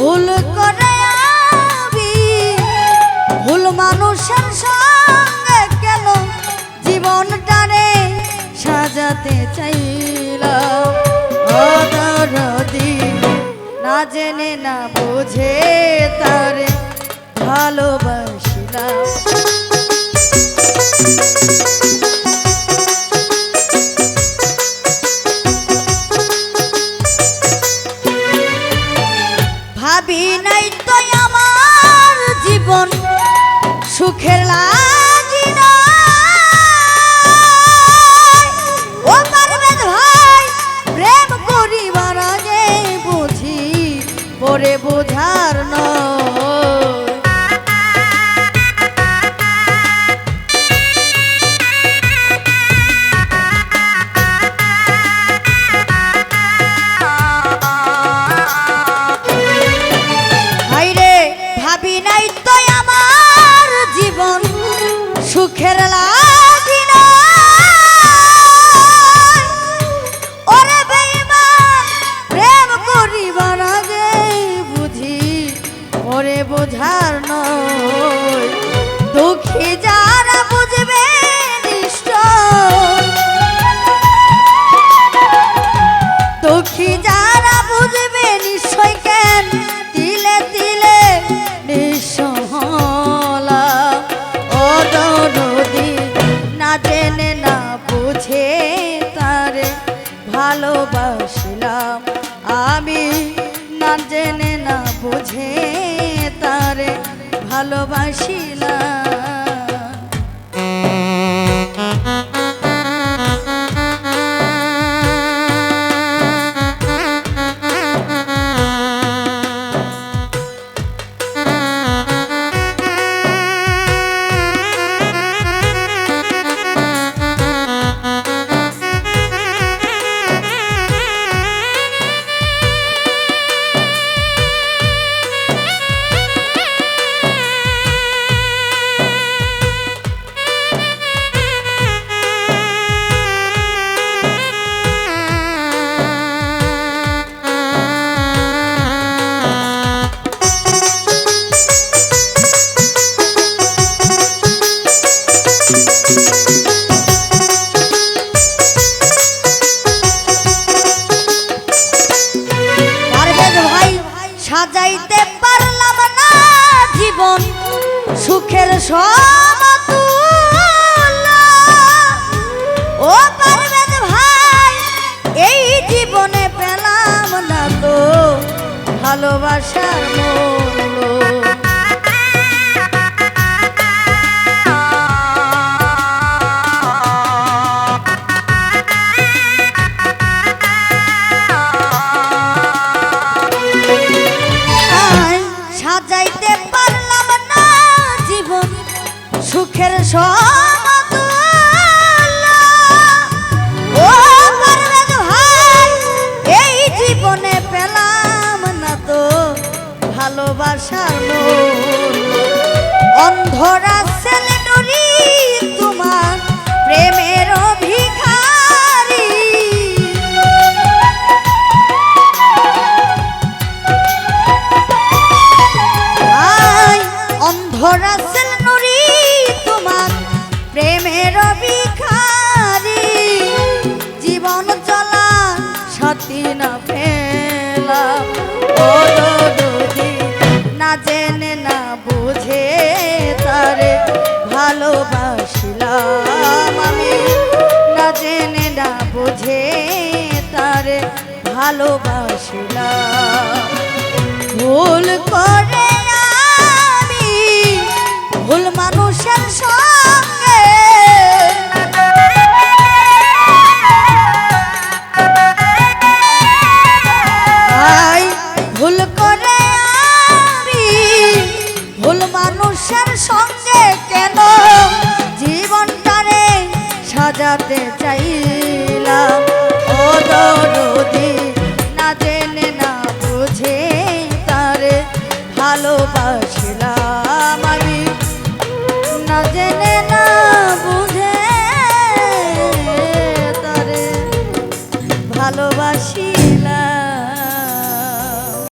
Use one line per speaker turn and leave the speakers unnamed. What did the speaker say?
ভুল করে আমি ভুল মানুষের সঙ্গে কেন জীবনটারে সাজাতে চাইলাম অদরদি না জেনে না বুঝে তারে ভালোবাসিলাম ভাবি নাই তো আমার জীবন সুখের লাগি না ও পারবেদ ভাই প্রেম করিবার আগে বুঝি পরে বোঝার নয় সুখের লাগি না ওরে বেঈমান প্রেম করিবার আগে বুঝি ওরে বোঝার নয় দুঃখী যারা বুঝবে নিশ্চয় দুঃখী যারা বুঝবে নিশ্চয় কেন তিলে তিলে নিঃসহলা না জেনে না বুঝে তারে ভালোবাসিলাম আমি না জেনে না বুঝে তারে ভালোবাসিলাম সাজাইতে পারলাম না জীবন সুখের সমতুল্য ও পারবেদ ভাই এই জীবনে পেলাম না তো ভালোবাসার মূল্য সাজাইতে পারলাম না জীবন সুখের সমতুল্য ও পারবেদ ভাই এই জীবনে পেলাম না তো ভালোবাসার মূল্য অন্ধরা ছেলে ডরি তোমার প্রেমের ভিখারি অন্ধরা ছেলে নুরি তোমার প্রেমের ভিখারি জীবন চলা সাথী না পেলাম ও দুদি না জেনে না বুঝে তারে ভালোবাসিলাম আমি না জেনে না বুঝে তারে ভালোবাসিলাম ভুল করে আমি ভুল মানুষের সঙ্গে ভুল করে আমি ভুল মানুষের সঙ্গে কেন জীবনটারে সাজাতে চাইলাম ও দরদি না জেনে না বুঝে তারে ভালোবাসি